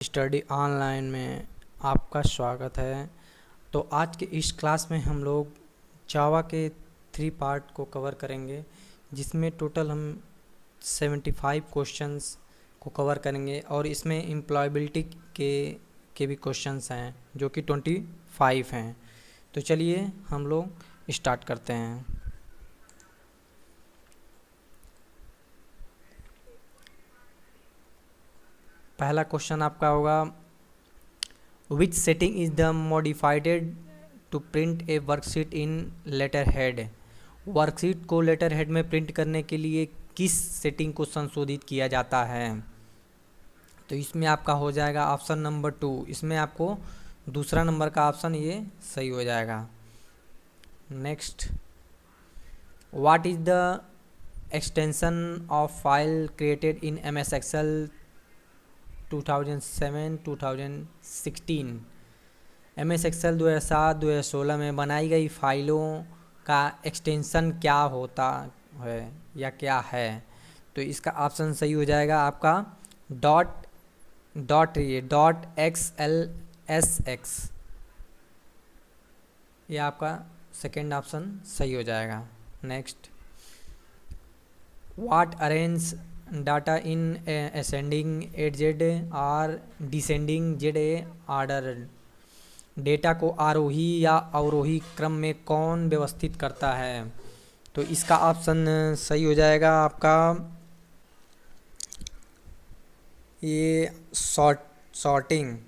Study online में आपका स्वागत है। तो आज के इस क्लास में हम लोग जावा के 3 पार्ट को कवर करेंगे, जिसमें टोटल हम 75 क्वेश्चंस को कवर करेंगे और इसमें एम्प्लॉयबिलिटी के भी क्वेश्चंस हैं जो कि 25 हैं। तो चलिए हम लोग स्टार्ट करते हैं। पहला क्वेश्चन आपका होगा, which setting is the modified to print a worksheet in letter head. Worksheet को लेटर हेड में प्रिंट करने के लिए किस सेटिंग को संशोधित किया जाता है? तो इसमें आपका हो जाएगा ऑप्शन नंबर 2। इसमें आपको दूसरा नंबर का ऑप्शन ये सही हो जाएगा। Next, what is the extension of file created in MS Excel 2007-2016। MS Excel 2007-2016 में बनाई गई फाइलों का एक्सटेंशन क्या होता है या क्या है? तो इसका ऑप्शन सही हो जाएगा आपका .xlsx। ये आपका सेकेंड ऑप्शन सही हो जाएगा। Next, what arrange data in ascending A Z और डिसेंडिंग जेड ऑर्डर। डेटा को आरोही या अवरोही क्रम में कौन व्यवस्थित करता है? तो इसका ऑप्शन सही हो जाएगा आपका ये सॉर्टिंग।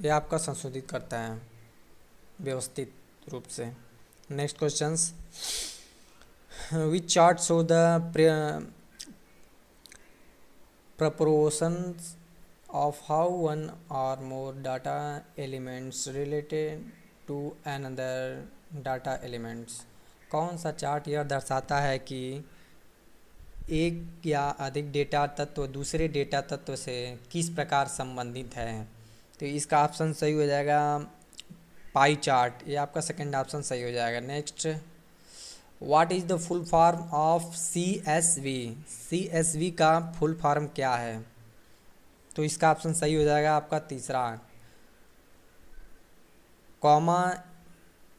ये आपका संशोधित करता है व्यवस्थित रूप से। Next questions, which chart show the proportions of how one or more data elements related to another data elements। कौन सा चार्ट यह दर्शाता है कि एक या अधिक डेटा तत्व दूसरे डेटा तत्व से किस प्रकार संबंधित है? तो इसका ऑप्शन सही हो जाएगा पाई चार्ट। ये आपका सेकंड ऑप्शन सही हो जाएगा। Next, what is the full form of CSV। CSV का फुल फॉर्म क्या है? तो इसका ऑप्शन सही हो जाएगा आपका तीसरा, कॉमा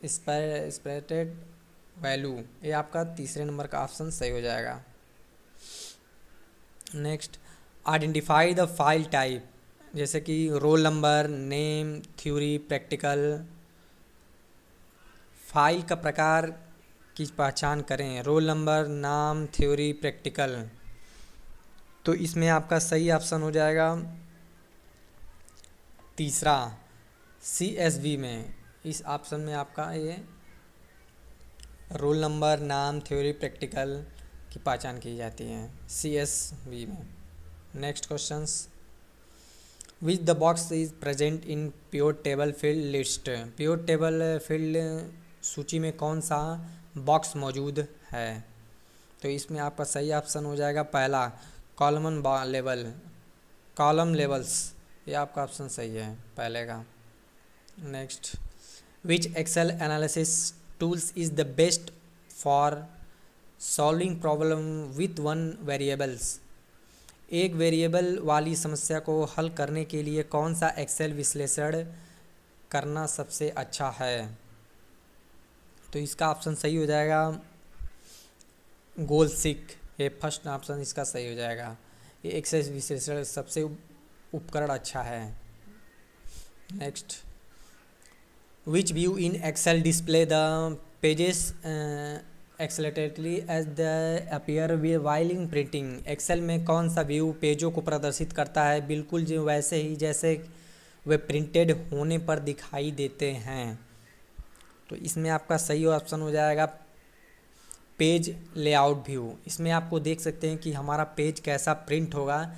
स्प्रेटेड वैल्यू। ये आपका तीसरे नंबर का ऑप्शन सही हो जाएगा। Next, identify the file type, जैसे कि roll number, name, theory, practical. File का प्रकार की पहचान करें, रोल नंबर, नाम, थ्योरी, प्रैक्टिकल। तो इसमें आपका सही ऑप्शन हो जाएगा तीसरा, CSV में। इस ऑप्शन में आपका ये रोल नंबर, नाम, थ्योरी, प्रैक्टिकल की पहचान की जाती है CSV में। Next questions, which the box is present in pure table field list. Pure table field सूची में कौन सा बॉक्स मौजूद है? तो इसमें आपका सही ऑप्शन हो जाएगा पहला, कॉलम लेवल्स। ये आपका ऑप्शन सही है पहले का। Next, which Excel analysis tools is the best for solving problem with one variables. एक वेरिएबल वाली समस्या को हल करने के लिए कौन सा एक्सेल विश्लेषण करना सबसे अच्छा है? तो इसका ऑप्शन सही हो जाएगा गोलसिक। ये फर्स्ट ऑप्शन इसका सही हो जाएगा। ये एक्सेल विश्लेषण सबसे उपकरण अच्छा है। Next, which view in Excel display the pages exactly as the appear while in printing. Excel में कौन सा व्यू पेजों को प्रदर्शित करता है बिल्कुल जो वैसे ही जैसे वे प्रिंटेड होने पर दिखाई देते हैं? तो इसमें आपका सही ऑप्शन हो जाएगा पेज लेआउट व्यू। इसमें आपको देख सकते हैं कि हमारा पेज कैसा प्रिंट होगा,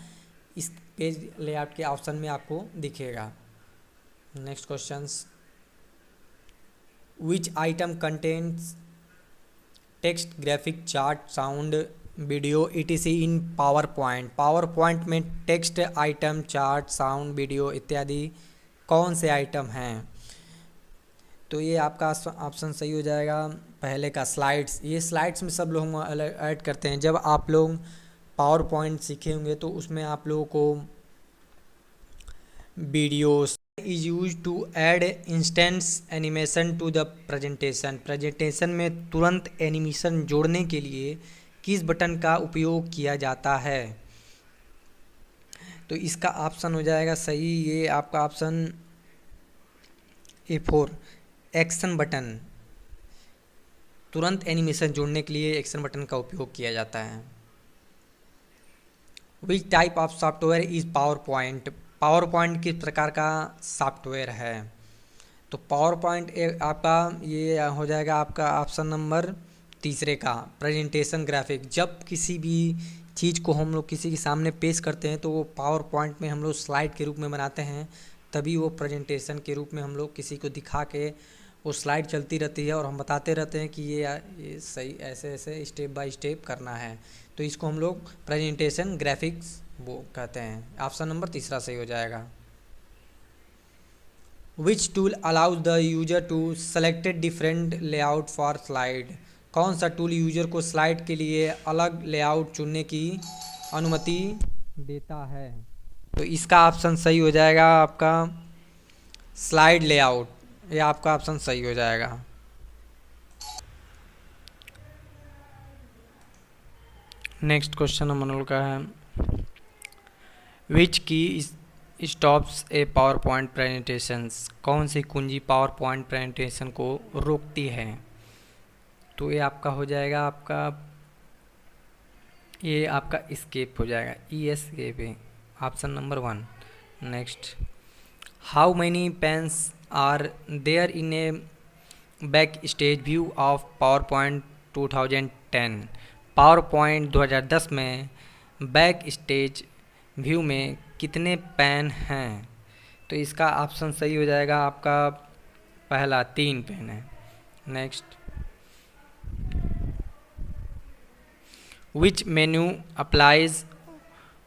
इस पेज लेआउट के ऑप्शन में आपको दिखेगा। Next questions, which item contents text, graphic, chart, sound, video etc in PowerPoint. PowerPoint में text item, chart, sound, video इत्यादि कौन से आइटम हैं? तो ये आपका ऑप्शन सही हो जाएगा पहले का, स्लाइड्स। ये स्लाइड्स में सब लोग ऐड करते हैं। जब आप लोग पावर पॉइंट सीखे होंगे तो उसमें आप लोगों को videos is use to add instance animation to the presentation में तुरंत एनिमेशन जोड़ने के लिए किस बटन का उपयोग किया जाता है? तो इसका ऑप्शन हो जाएगा सही, ये आपका ऑप्शन A4 एक्शन बटन। तुरंत एनिमेशन जोड़ने के लिए एक्शन बटन का उपयोग किया जाता है। Which type of software is power point? Power point किस प्रकार का सॉफ्टवेयर है? तो पावर पॉइंट आपका ये हो जाएगा आपका ऑप्शन नंबर तीसरे का, प्रेजेंटेशन ग्राफिक। जब किसी भी चीज़ को हम लोग किसी के सामने पेश करते हैं तो वो पावर पॉइंट में हम लोग स्लाइड के रूप में बनाते हैं, तभी वो प्रेजेंटेशन के रूप में हम लोग किसी को दिखा के वो स्लाइड चलती रहती है और हम बताते रहते हैं कि ये सही ऐसे ऐसे स्टेप बाय स्टेप करना है। तो इसको हम लोग प्रेजेंटेशन ग्राफिक्स वो कहते हैं। ऑप्शन नंबर तीसरा सही हो जाएगा। Which tool allows the user to selected different layout for slide? कौन सा टूल यूजर को स्लाइड के लिए अलग लेआउट चुनने की अनुमति देता है? तो इसका ऑप्शन सही हो जाएगा आपका स्लाइड लेआउट, ये आपका ऑप्शन सही हो जाएगा। नेक्स्ट क्वेश्चन हम लोग का है, विच की स्टॉप्स ए पावर पॉइंट प्रेजेंटेशंस? कौन सी कुंजी पावर पॉइंट प्रेजेंटेशन को रोकती है? तो ये आपका हो जाएगा ये आपका स्केप हो जाएगा, EScape है, option number 1। Next, how many panes are there in a back stage view of PowerPoint 2010? PowerPoint 2010 में बैक स्टेज व्यू में कितने पेन हैं? तो इसका ऑप्शन सही हो जाएगा आपका पहला, 3 पेन है। Next, which menu applies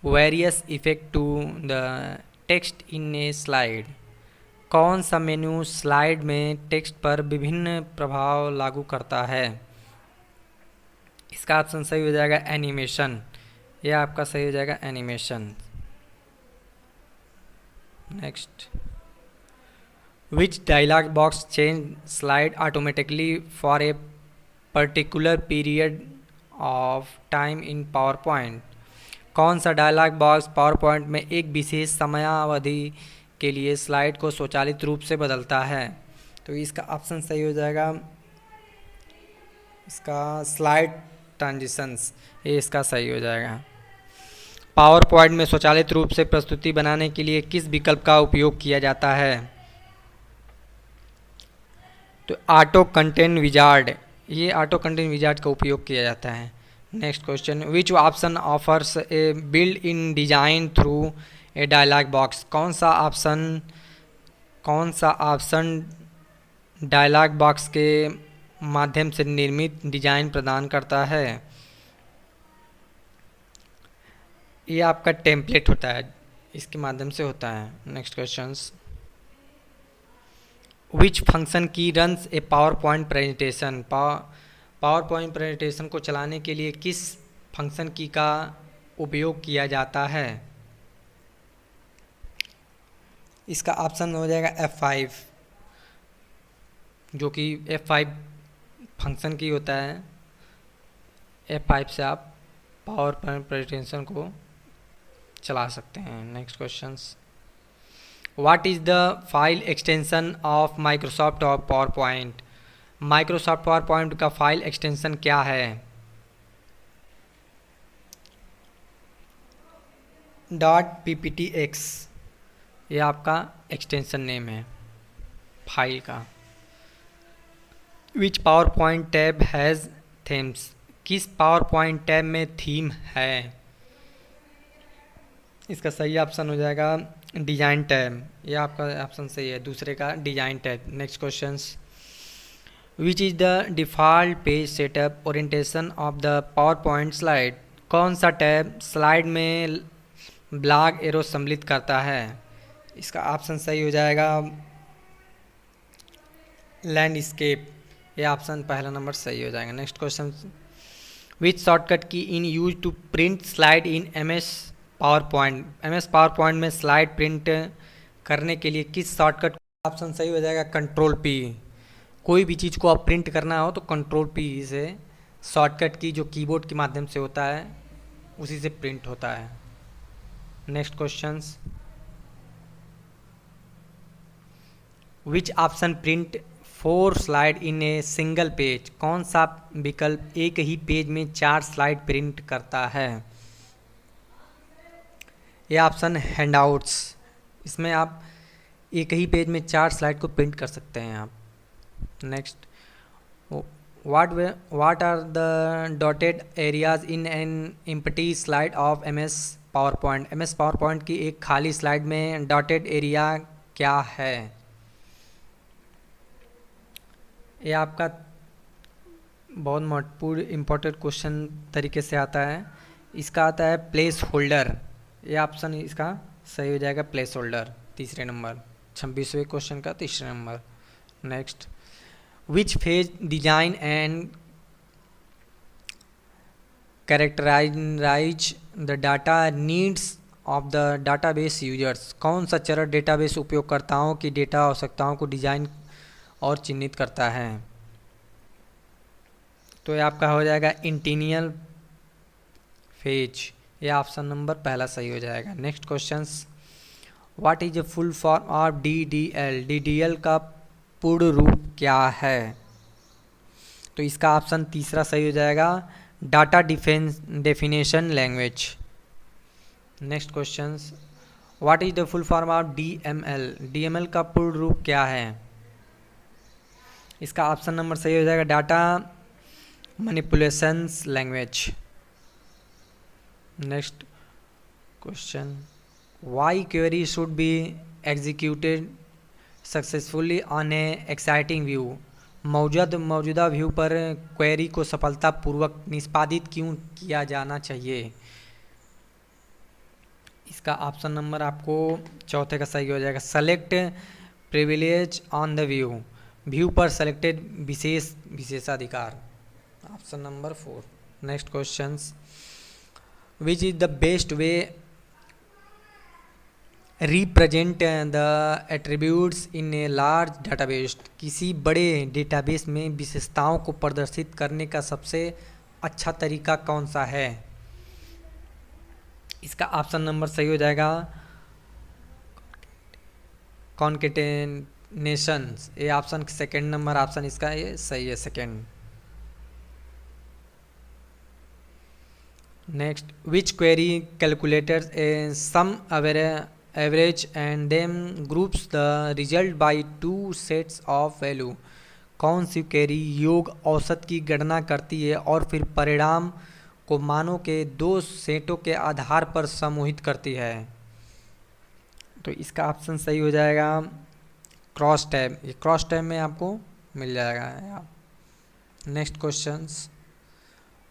various effect to the text in a slide? कौन सा मेन्यू स्लाइड में टेक्स्ट पर विभिन्न प्रभाव लागू करता है? इसका ऑप्शन सही हो जाएगा एनिमेशन, यह आपका सही हो जाएगा animation. Next, which dialog box change slide automatically for a particular period of time in PowerPoint? कौन सा डायलॉग बॉक्स पावर पॉइंट में एक विशेष समयावधि के लिए स्लाइड को स्वचालित रूप से बदलता है? तो इसका ऑप्शन सही हो जाएगा इसका स्लाइड ट्रांजिशंस, ये इसका सही हो जाएगा। पावर पॉइंट में स्वचालित रूप से प्रस्तुति बनाने के लिए किस विकल्प का उपयोग किया जाता है? तो ऑटो कंटेंट विजार्ड, ये ऑटो कंटेंट विजार्ड का उपयोग किया जाता है। Next question, which option offers a build in design through a dialog box? कौन सा ऑप्शन डायलॉग बॉक्स के माध्यम से निर्मित डिजाइन प्रदान करता है? ये आपका टेम्पलेट होता है, इसके माध्यम से होता है। Next questions, which function key runs a PowerPoint presentation? PowerPoint presentation को चलाने के लिए किस फंक्शन की का उपयोग किया जाता है? इसका ऑप्शन हो जाएगा F5, जो कि F5 फंक्शन की होता है। F5 से आप पावर पॉइंट प्रेजेंटेशन को चला सकते हैं। Next questions, what is the file extension of Microsoft और PowerPoint? Microsoft PowerPoint का फाइल एक्सटेंशन क्या है? .pptx, ये आपका एक्सटेंशन नेम है फाइल का। Which power point tab has themes? किस पावर पॉइंट टैब में थीम है? इसका सही ऑप्शन हो जाएगा डिजाइन टैब, ये आपका ऑप्शन सही है, दूसरे का design tab. Next questions, which is the default page setup orientation of the power point slide? कौन सा टैब स्लाइड में ब्लॉक एरो सम्मिलित करता है? इसका ऑप्शन सही हो जाएगा लैंडस्केप, ये ऑप्शन पहला नंबर सही हो जाएगा। Next question, which shortcut key in use to print slide in MS PowerPoint? MS PowerPoint में स्लाइड प्रिंट करने के लिए किस शॉर्टकट, ऑप्शन सही हो जाएगा कंट्रोल पी। कोई भी चीज़ को आप प्रिंट करना हो तो कंट्रोल पी से शॉर्टकट की जो कीबोर्ड के माध्यम से होता है उसी से प्रिंट होता है। Next questions, which option print 4 slide in a single page, कौन सा विकल्प एक ही पेज में 4 स्लाइड प्रिंट करता है? ये ऑप्शन हैंडआउट्स, इसमें आप एक ही पेज में 4 स्लाइड को प्रिंट कर सकते हैं आप। Next, what are the dotted areas in an empty slide of MS PowerPoint? MS PowerPoint की एक खाली स्लाइड में डॉटेड एरिया क्या है? ये आपका बहुत महत्वपूर्ण इम्पोर्टेंट क्वेश्चन तरीके से आता है। इसका आता है प्लेस होल्डर। ये ऑप्शन इसका सही हो जाएगा प्लेस होल्डर, तीसरे नंबर, 26वें क्वेश्चन का तीसरे number. Next, which phase design and characterise the data needs of the database users, कौन सा चरण डेटाबेस उपयोगकर्ताओं की डेटा आवश्यकताओं को डिजाइन और चिन्हित करता है? तो ये आपका हो जाएगा इंटीनियल फेज। ये ऑप्शन नंबर पहला सही हो जाएगा। Next questions, what is a full form of DDL? DDL का पूर्ण रूप क्या है? तो इसका ऑप्शन तीसरा सही हो जाएगा, data definition language. Next questions, what is the full form of DML? DML का पूर्ण रूप क्या है? इसका ऑप्शन नंबर सही हो जाएगा, data manipulations language. Next question, why query should be executed successfully on a exciting view? मौजूदा व्यू पर क्वेरी को सफलतापूर्वक निष्पादित क्यों किया जाना चाहिए? इसका ऑप्शन नंबर आपको चौथे का सही हो जाएगा, select privilege on the view पर सेलेक्टेड विशेषाधिकार, option number 4। Next questions, which is the best way represent the attributes in a large database? किसी बड़े डेटाबेस में विशेषताओं को प्रदर्शित करने का सबसे अच्छा तरीका कौन सा है? इसका ऑप्शन नंबर सही हो जाएगा कॉन्केटेनेशंस। ये ऑप्शन सेकेंड नंबर ऑप्शन इसका ये सही है, second. Next, which query calculators a sum average and them groups the result by 2 sets of value? कौन सी क्वेरी योग औसत की गणना करती है और फिर परिणाम को मानों के 2 सेटों के आधार पर समूहित करती है? तो इसका ऑप्शन सही हो जाएगा क्रॉस टैब। ये क्रॉस टैब में आपको मिल जाएगा। Next questions,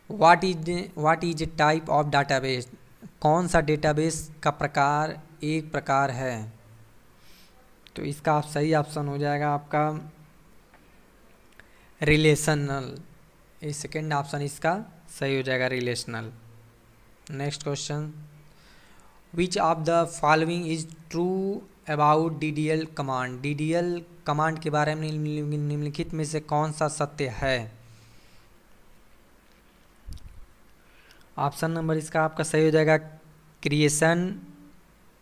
what is a type of database? कौन सा डेटाबेस का प्रकार एक प्रकार है? तो इसका सही ऑप्शन हो जाएगा आपका रिलेशनल। ये सेकेंड ऑप्शन इसका सही हो जाएगा, relational. Next question, which of the following is true about DDL command? DDL command के बारे में निम्नलिखित में से कौन सा सत्य है? ऑप्शन नंबर इसका आपका सही हो जाएगा creation,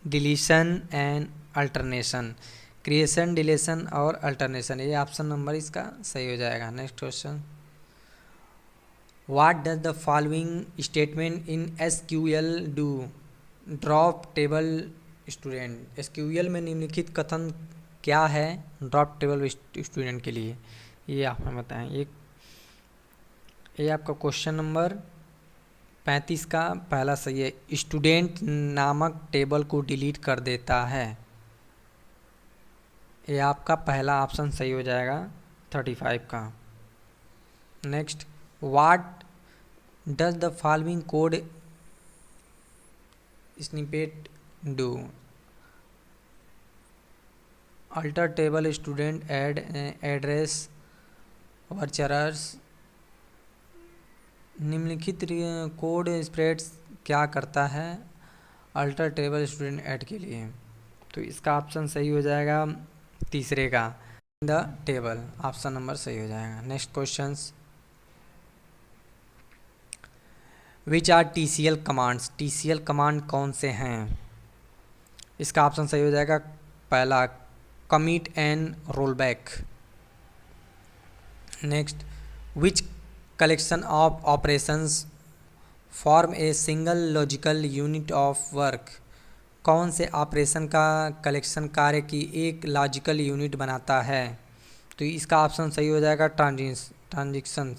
deletion and alternation. Creation, deletion और अल्टरनेशन, ये ऑप्शन नंबर इसका सही हो जाएगा। Next question, what does the following statement in SQL do? Drop table student. SQL में निम्नलिखित कथन क्या है ड्रॉप टेबल स्टूडेंट के लिए? ये आप हमें बताएं। ये आपका क्वेश्चन नंबर 35 का पहला सही है, स्टूडेंट नामक टेबल को डिलीट कर देता है। ये आपका पहला ऑप्शन सही हो जाएगा 35 का। Next, what does the following code snippet do? Alter table student add address varchars. निम्नलिखित कोड स्प्रेड्स क्या करता है अल्टर टेबल स्टूडेंट ऐड के लिए? तो इसका ऑप्शन सही हो जाएगा तीसरे का, द टेबल, ऑप्शन नंबर सही हो जाएगा। Next questions, which are TCL commands, TCL command कौन से हैं? इसका ऑप्शन सही हो जाएगा पहला, commit and roll back. Next, which collection of operations form a single logical unit of work, कौन से ऑपरेशन का कलेक्शन कार्य की एक लॉजिकल यूनिट बनाता है? तो इसका ऑप्शन सही हो जाएगा transaction.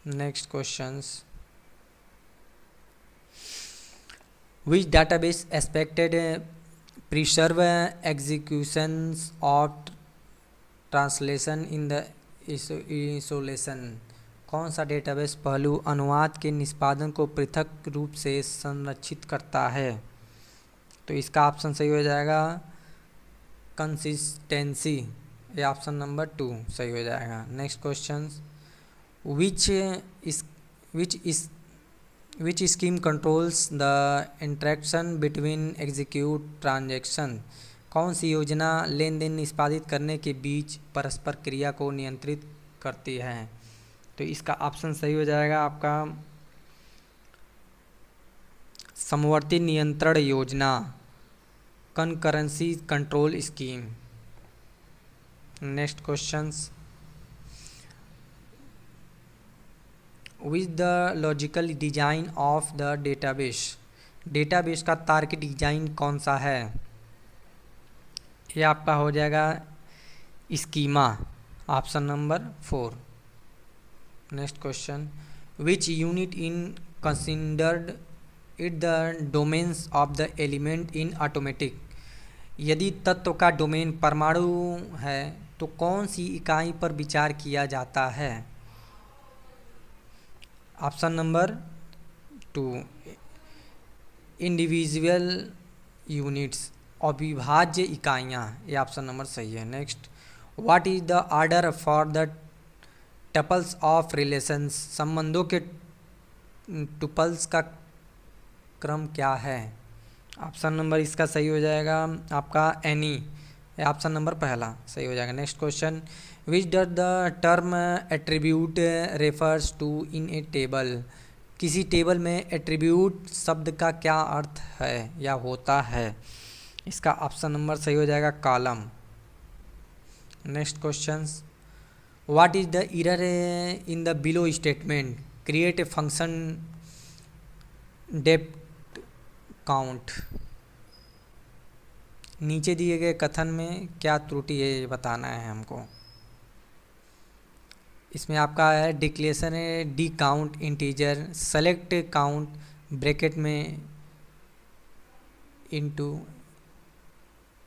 Next questions, which database expected preserve executions of translation in the isolation, कौन सा डेटाबेस पहलू अनुवाद के निष्पादन को पृथक रूप से संरक्षित करता है? तो इसका ऑप्शन सही हो जाएगा कंसिस्टेंसी, ये ऑप्शन नंबर 2 सही हो जाएगा। Next question, which scheme controls the interaction between execute transaction, कौन सी योजना लेन देन निष्पादित करने के बीच परस्पर क्रिया को नियंत्रित करती है? तो इसका ऑप्शन सही हो जाएगा आपका समवर्ती नियंत्रण योजना, concurrency control scheme. Next questions, which the logical design of the database, database का तार्किक डिजाइन कौन सा है? ये आपका हो जाएगा schema, option number 4। Next question, which unit in considered it the domains of the element in automatic, यदि तत्व का डोमेन परमाणु है तो कौन सी इकाई पर विचार किया जाता है? ऑप्शन नंबर 2, इंडिविजुअल यूनिट्स, अविभाज्य इकाइयाँ, ये ऑप्शन नंबर सही है। Next, what is the order for the tuples of relations, संबंधों के टुपल्स का क्रम क्या है? ऑप्शन नंबर इसका सही हो जाएगा आपका एनी, ऑप्शन नंबर पहला सही हो जाएगा। Next question, which does the term attribute refers to in a table, किसी टेबल में एट्रीब्यूट शब्द का क्या अर्थ है या होता है? इसका ऑप्शन नंबर सही हो जाएगा column. Next question, what is the error in the below statement, create a function depth count, नीचे दिए गए कथन में क्या त्रुटि है ये बताना है हमको। इसमें आपका है डिक्लेरेशन है D count integer, select count bracket में into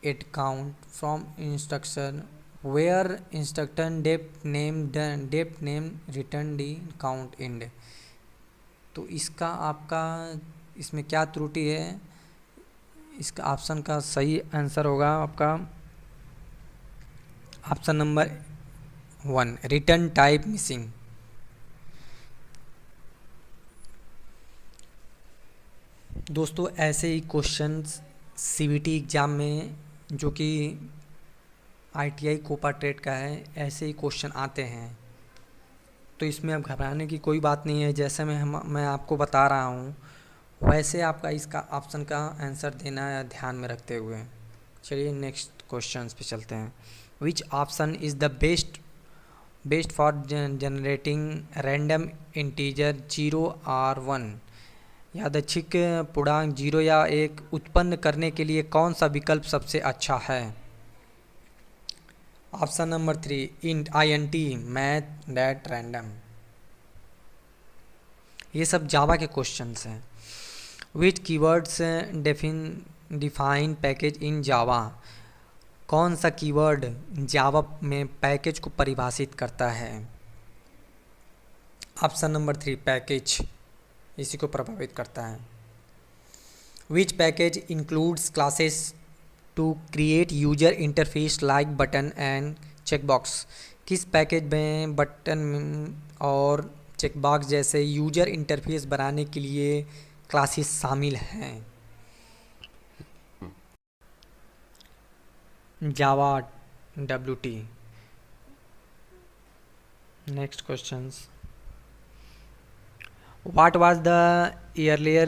at count from instruction where instructor depth name return D count end. तो इसका आपका इसमें क्या त्रुटि है? इसका ऑप्शन का सही आंसर होगा आपका option number 1, return type missing. दोस्तों ऐसे ही क्वेश्चंस CBT एग्ज़ाम में जो कि ITI कोपा ट्रेड का है, ऐसे ही क्वेश्चन आते हैं, तो इसमें अब घबराने की कोई बात नहीं है। जैसे मैं आपको बता रहा हूँ वैसे आपका इसका ऑप्शन का आंसर देना है ध्यान में रखते हुए। चलिए नेक्स्ट क्वेश्चंस पे चलते हैं। Which option is the best for generating random integer 0 और 1, यादृच्छिक पूर्णांक 0 या 1 उत्पन्न करने के लिए कौन सा विकल्प सबसे अच्छा है? Option number 3, INT math that random. ये सब जावा के क्वेश्चंस हैं। विच कीवर्ड्स डिफाइन पैकेज इन जावा, कौन सा कीवर्ड जावा में पैकेज को परिभाषित करता है? ऑप्शन नंबर 3, पैकेज इसी को प्रभावित करता है। Which package includes classes to create user interface like button and checkbox, किस पैकेज में बटन और चेकबॉक्स जैसे यूजर इंटरफेस बनाने के लिए क्लासेस शामिल हैं। Java WT। Next questions, what was the earlier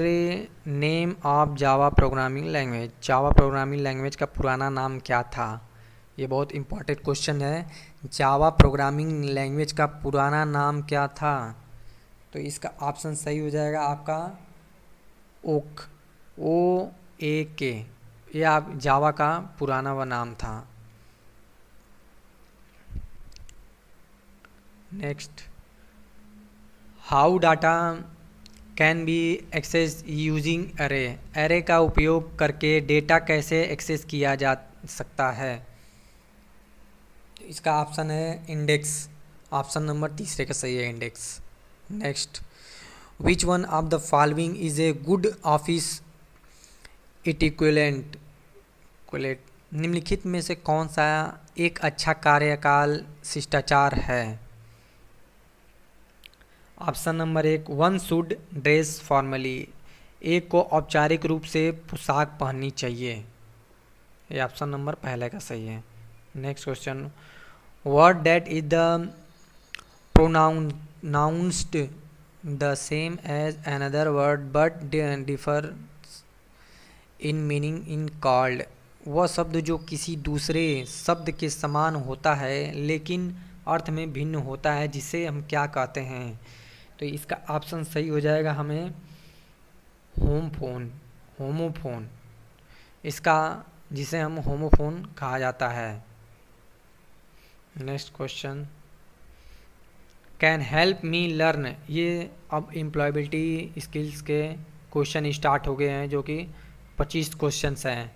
name of Java programming language? Java programming language का पुराना नाम क्या था? ये बहुत इंपॉर्टेंट क्वेश्चन है। जावा प्रोग्रामिंग लैंग्वेज का पुराना नाम क्या था? तो इसका ऑप्शन सही हो जाएगा आपका ओक, OAK। ये आप जावा का पुराना वह नाम था। Next, how data can be access using array? Array का उपयोग करके डेटा कैसे एक्सेस किया जा सकता है? इसका ऑप्शन है इंडेक्स। ऑप्शन नंबर तीसरे का सही है, index. Next, which one of the following is a good office etiquette? निम्नलिखित में से कौन सा एक अच्छा कार्यकाल शिष्टाचार है? Option number 1, one should dress formally. एक को औपचारिक रूप से पोशाक पहननी चाहिए। ये ऑप्शन नंबर पहले का सही है। Next question, word that is the pronounced the same as another word but differ in meaning in called? वह शब्द जो किसी दूसरे शब्द के समान होता है लेकिन अर्थ में भिन्न होता है, जिसे हम क्या कहते हैं? तो इसका ऑप्शन सही हो जाएगा हमें होमोफोन। इसका जिसे हम होमोफोन कहा जाता है। Next question, can help me learn? ये अब एम्प्लॉयबिलिटी स्किल्स के क्वेश्चन स्टार्ट हो गए हैं, जो कि 25 क्वेश्चंस हैं।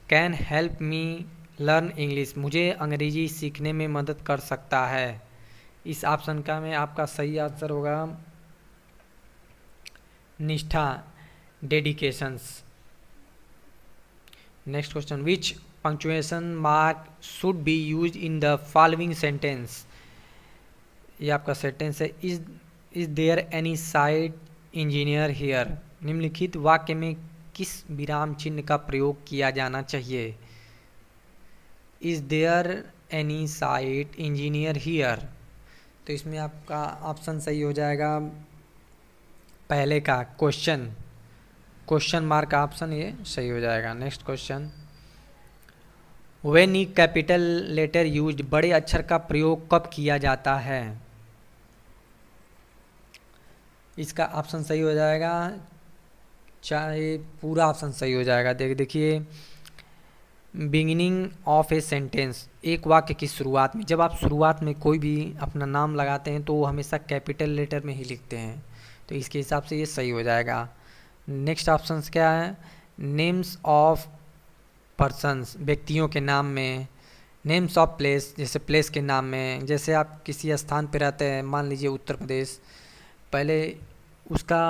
Can help me learn English? मुझे अंग्रेजी सीखने में मदद कर सकता है। इस ऑप्शन का में आपका सही आंसर होगा निष्ठा, dedications. Next question, which punctuation mark should be use in the following sentence? ये आपका सेंटेंस है, is there any site engineer here? निम्नलिखित वाक्य में किस विराम चिन्ह का प्रयोग किया जाना चाहिए? Is there any site engineer here? तो इसमें आपका ऑप्शन सही हो जाएगा पहले का, क्वेश्चन मार्क का ऑप्शन ये सही हो जाएगा। Next question, when is capital letter used? बड़े अक्षर का प्रयोग कब किया जाता है? इसका ऑप्शन सही हो जाएगा, चाहे पूरा ऑप्शन सही हो जाएगा। देखिए, बिगिनिंग ऑफ ए सेंटेंस, एक वाक्य की शुरुआत में, जब आप शुरुआत में कोई भी अपना नाम लगाते हैं तो वो हमेशा कैपिटल लेटर में ही लिखते हैं, तो इसके हिसाब से ये सही हो जाएगा। नेक्स्ट ऑप्शन क्या है, नेम्स ऑफ पर्सन्स, व्यक्तियों के नाम में। नेम्स ऑफ प्लेस, जैसे प्लेस के नाम में, जैसे आप किसी स्थान पर रहते हैं, मान लीजिए उत्तर प्रदेश, पहले उसका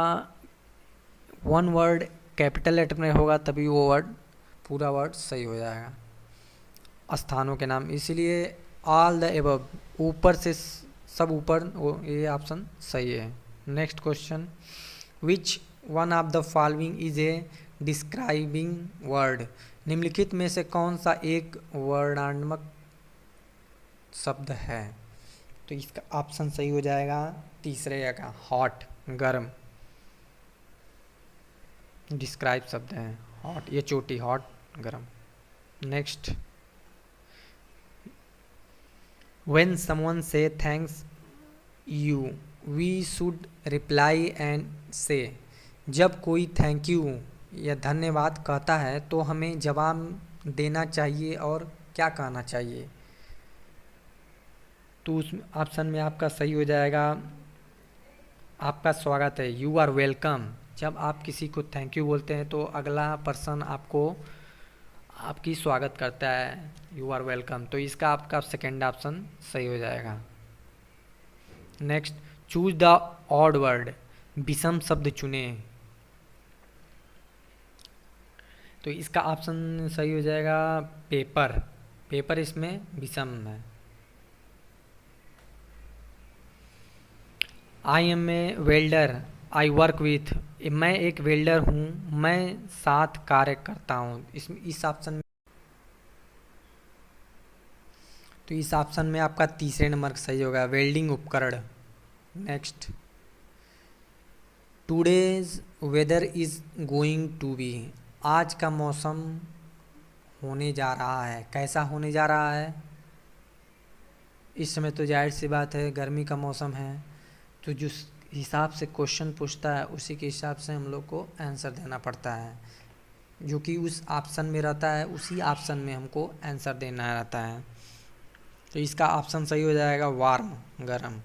वन वर्ड कैपिटल लेटर में होगा तभी वो वर्ड पूरा वर्ड सही हो जाएगा। स्थानों के नाम, इसीलिए ऑल द एबव, ऊपर से सब ऊपर, ये ऑप्शन सही है। Next question, which one of the following is A describing word? निम्नलिखित में से कौन सा एक वर्णात्मक शब्द है? तो इसका ऑप्शन सही हो जाएगा तीसरे का, हॉट, गर्म। डिस्क्राइब शब्द है हॉट, ये चोटी, हॉट, गर्म। Next, when someone say thanks you we should reply and say? जब कोई थैंक यू या धन्यवाद कहता है तो हमें जवाब देना चाहिए और क्या कहना चाहिए? तो उस ऑप्शन में आपका सही हो जाएगा, आपका स्वागत है, यू आर वेलकम। जब आप किसी को थैंक यू बोलते हैं तो अगला पर्सन आपको आपकी स्वागत करता है, यू आर वेलकम। तो इसका आपका सेकेंड ऑप्शन सही हो जाएगा। Next, choose the odd word, विषम शब्द चुने। तो इसका ऑप्शन सही हो जाएगा पेपर, पेपर इसमें विषम है। I am a welder, I work with, मैं एक वेल्डर हूँ, मैं साथ कार्य करता हूँ। इस ऑप्शन में, तो इस ऑप्शन में आपका तीसरे नंबर सही होगा, वेल्डिंग उपकरण। Next, today's weather is going to be, आज का मौसम होने जा रहा है, कैसा होने जा रहा है? इस समय तो जाहिर सी बात है गर्मी का मौसम है, तो जिस हिसाब से क्वेश्चन पूछता है उसी के हिसाब से हम लोग को आंसर देना पड़ता है, जो कि उस ऑप्शन में रहता है उसी ऑप्शन में हमको आंसर देना रहता है। तो इसका ऑप्शन सही हो जाएगा वार्म, गर्म,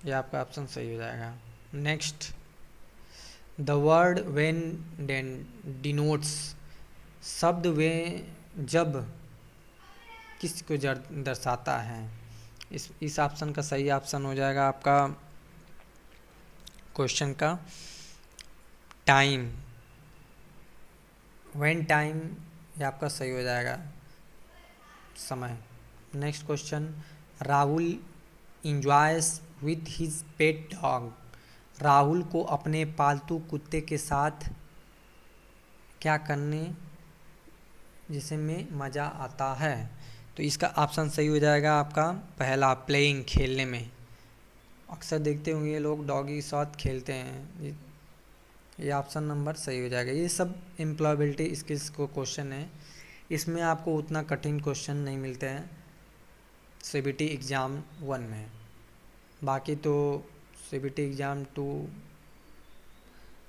ये आपका ऑप्शन सही हो जाएगा। Next, the word when denotes, शब्द वे जब किस को दर्शाता है? इस ऑप्शन का सही ऑप्शन हो जाएगा आपका क्वेश्चन का टाइम, व्हेन टाइम, ये आपका सही हो जाएगा समय। Next question, Rahul enjoys with his pet dog, Rahul को अपने पालतू कुत्ते के साथ क्या करने जिसे में मज़ा आता है? तो इसका ऑप्शन सही हो जाएगा आपका पहला, प्लेइंग, खेलने में। अक्सर देखते होंगे ये लोग डॉगी के साथ खेलते हैं, ये ऑप्शन नंबर सही हो जाएगा। ये सब एम्प्लॉयबिलिटी स्किल्स को क्वेश्चन है, इसमें आपको उतना कठिन क्वेश्चन नहीं मिलते हैं सीबीटी एग्ज़ाम 1 में। बाकी तो सीबीटी एग्ज़ाम 2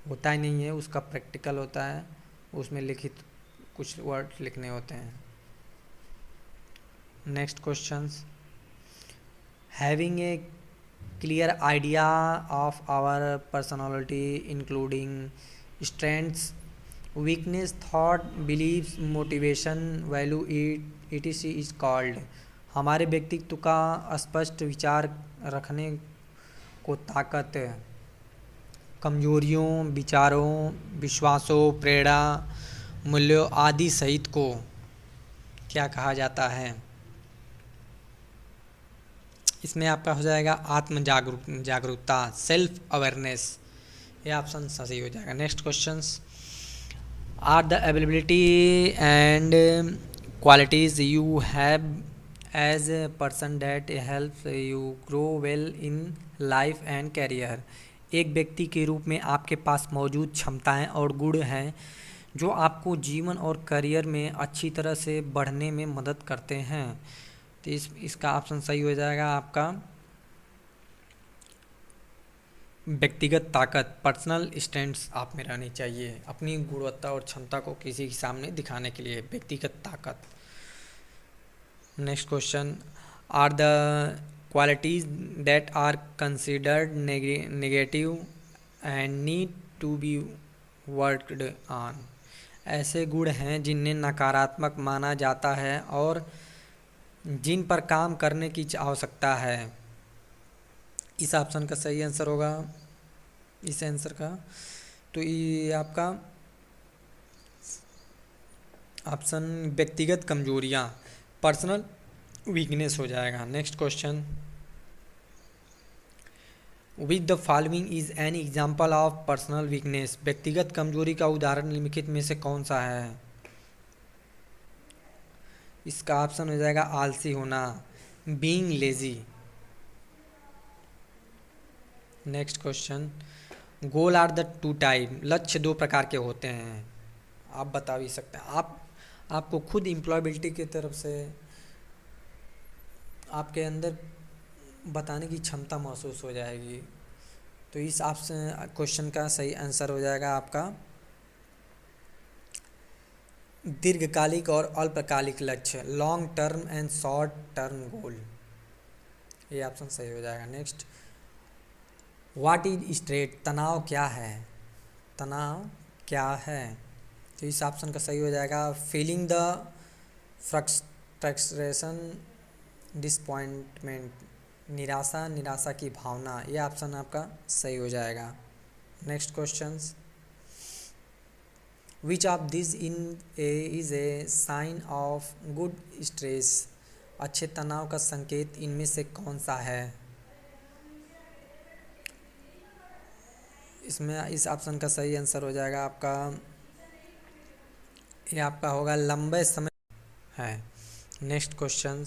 होता ही नहीं है, उसका प्रैक्टिकल होता है, उसमें लिखित कुछ वर्ड लिखने होते हैं। Next questions, having a clear idea of our personality including strengths, weakness, thought, beliefs, motivation, value, etc is called, हमारे व्यक्तित्व का स्पष्ट विचार रखने को ताकत, कमजोरियों, विचारों, विश्वासों, प्रेरणा, मूल्यों आदि सहित को क्या कहा जाता है? इसमें आपका हो जाएगा आत्म जागरूकता, सेल्फ अवेयरनेस, ये ऑप्शन सही हो जाएगा। Next questions, are the availability and qualities you have as a person that help you grow well in life and career, एक व्यक्ति के रूप में आपके पास मौजूद क्षमताएं और गुण हैं जो आपको जीवन और करियर में अच्छी तरह से बढ़ने में मदद करते हैं। तो इसका ऑप्शन सही हो जाएगा आपका व्यक्तिगत ताकत, पर्सनल स्ट्रेंथ्स आप में रहनी चाहिए अपनी गुणवत्ता और क्षमता को किसी के सामने दिखाने के लिए, व्यक्तिगत ताकत। Next question, are the qualities that are considered negative and need to be worked on, ऐसे गुण हैं जिन्हें नकारात्मक माना जाता है और जिन पर काम करने की आवश्यकता है। इस ऑप्शन का सही आंसर होगा इस आंसर का, तो ये आपका ऑप्शन व्यक्तिगत कमजोरियां, पर्सनल वीकनेस हो जाएगा। Next question, which the following is an example of personal weakness, व्यक्तिगत कमजोरी का उदाहरण निम्नलिखित में से कौन सा है? इसका ऑप्शन हो जाएगा आलसी होना, being lazy. Next question, goal are the two type, लक्ष्य 2 प्रकार के होते हैं, आप बता भी सकते हैं। आपको खुद एम्प्लॉयबिलिटी की तरफ से आपके अंदर बताने की क्षमता महसूस हो जाएगी। तो इस ऑप्शन क्वेश्चन का सही आंसर हो जाएगा आपका दीर्घकालिक और अल्पकालिक लक्ष्य, long term and short term goal, ये ऑप्शन सही हो जाएगा। नेक्स्ट, व्हाट इज स्ट्रेस, तनाव क्या है? तनाव क्या है? तो इस ऑप्शन का सही हो जाएगा फीलिंग द फ्रस्ट्रेशन, डिसअपॉइंटमेंट, निराशा की भावना, ये ऑप्शन आपका सही हो जाएगा। Next questions, which of this is a sign of good stress, अच्छे तनाव का संकेत इनमें से कौन सा है? इसमें इस ऑप्शन का सही आंसर हो जाएगा आपका, ये आपका होगा लंबे समय है। Next question,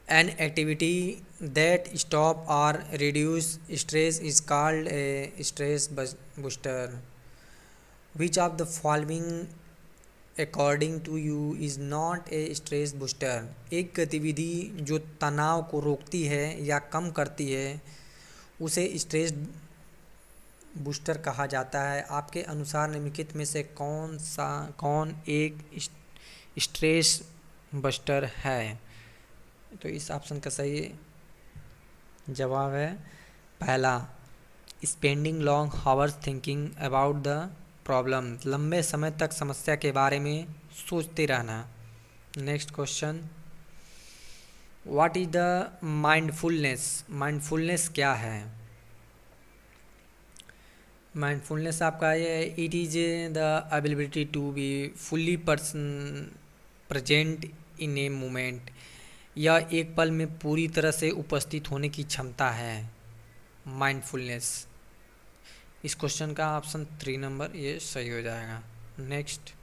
an activity that stop और reduce stress is called a stress booster. Which of the following according to you is not a stress booster. एक गतिविधि जो तनाव को रोकती है या कम करती है उसे स्ट्रेस बूस्टर कहा जाता है। आपके अनुसार निम्नलिखित में से कौन एक स्ट्रेस बस्टर है? तो इस ऑप्शन का सही जवाब है पहला, spending long hours thinking about the problem. लंबे समय तक समस्या के बारे में सोचते रहना। Next question, what is the mindfulness. Mindfulness क्या है? माइंडफुलनेस आपका ये है, it is the ability to be fully present in a moment. यह एक पल में पूरी तरह से उपस्थित होने की क्षमता है, माइंडफुलनेस। इस क्वेश्चन का ऑप्शन 3 नंबर ये सही हो जाएगा। Next,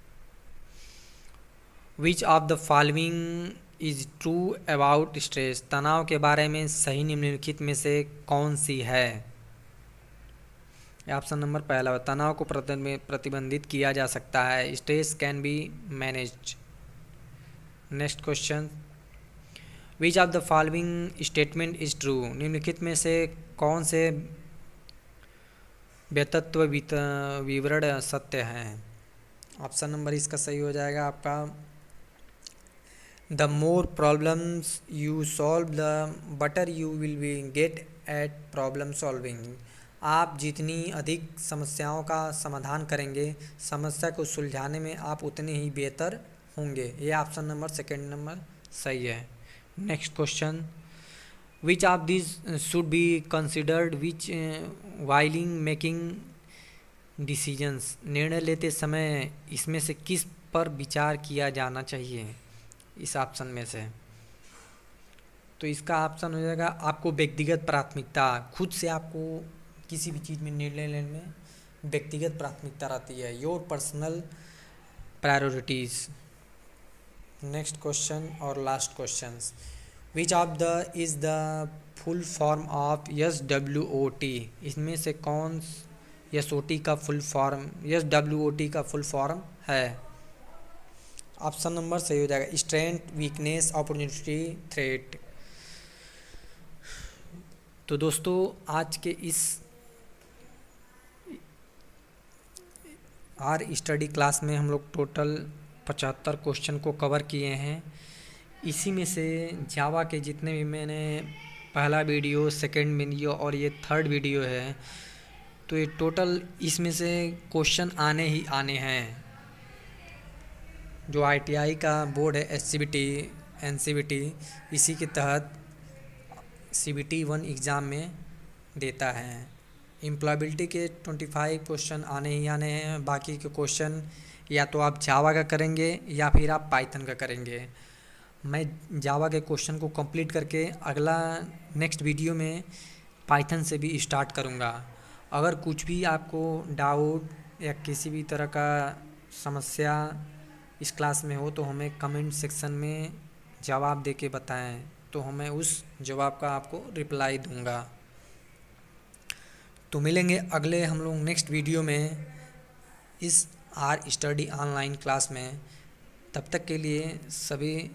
which of the following is true about stress. तनाव के बारे में सही निम्नलिखित में से कौन सी है? ऑप्शन नंबर पहला, तनाव को प्रतिबंधित किया जा सकता है, stress can be managed. Next question, which of the following statement is true. निम्नलिखित में से कौन से व्यक्तित्व विवरण सत्य हैं? ऑप्शन नंबर इसका सही हो जाएगा आपका, the more problems you solve the better you will be get at problem solving. आप जितनी अधिक समस्याओं का समाधान करेंगे, समस्या को सुलझाने में आप उतने ही बेहतर होंगे। ये ऑप्शन नंबर 2 नंबर सही है। Next question, which of this should be considered which oiling making decisions. निर्णय लेते समय इसमें से किस पर विचार किया जाना चाहिए इस ऑप्शन में से? तो इसका ऑप्शन हो जाएगा आपको व्यक्तिगत प्राथमिकता। खुद से आपको किसी भी चीज़ में निर्णय लेने में व्यक्तिगत प्राथमिकता रहती है, your personal priorities. Next question और last question, which of the is the full form of SWOT। इसमें से कौन SWOT का फुल फॉर्म है? ऑप्शन नंबर सही हो जाएगा, स्ट्रेंथ, वीकनेस, अपॉर्चुनिटी, थ्रेट। तो दोस्तों आज के इस आर स्टडी क्लास में हम लोग टोटल 75 क्वेश्चन को कवर किए हैं। इसी में से जावा के जितने भी मैंने पहला वीडियो, सेकंड वीडियो और ये थर्ड वीडियो है, तो ये टोटल इसमें से क्वेश्चन आने ही आने हैं। जो ITI का बोर्ड है SCBT NCBT, इसी के तहत CBT 1 एग्ज़ाम में देता है। एम्प्लॉयबिलिटी के 25 क्वेश्चन आने ही आने हैं। बाकी के क्वेश्चन या तो आप जावा का करेंगे या फिर आप पाइथन का करेंगे। मैं जावा के क्वेश्चन को कंप्लीट करके अगला नेक्स्ट वीडियो में पाइथन से भी स्टार्ट करूँगा। अगर कुछ भी आपको डाउट या किसी भी तरह का समस्या इस क्लास में हो तो हमें कमेंट सेक्शन में जवाब दे के बताएं, तो हमें उस जवाब का आपको रिप्लाई दूंगा। तो मिलेंगे अगले हम लोग नेक्स्ट वीडियो में इस आर स्टडी ऑनलाइन क्लास में। तब तक के लिए सभी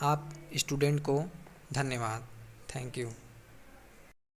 आप स्टूडेंट को धन्यवाद। Thank you.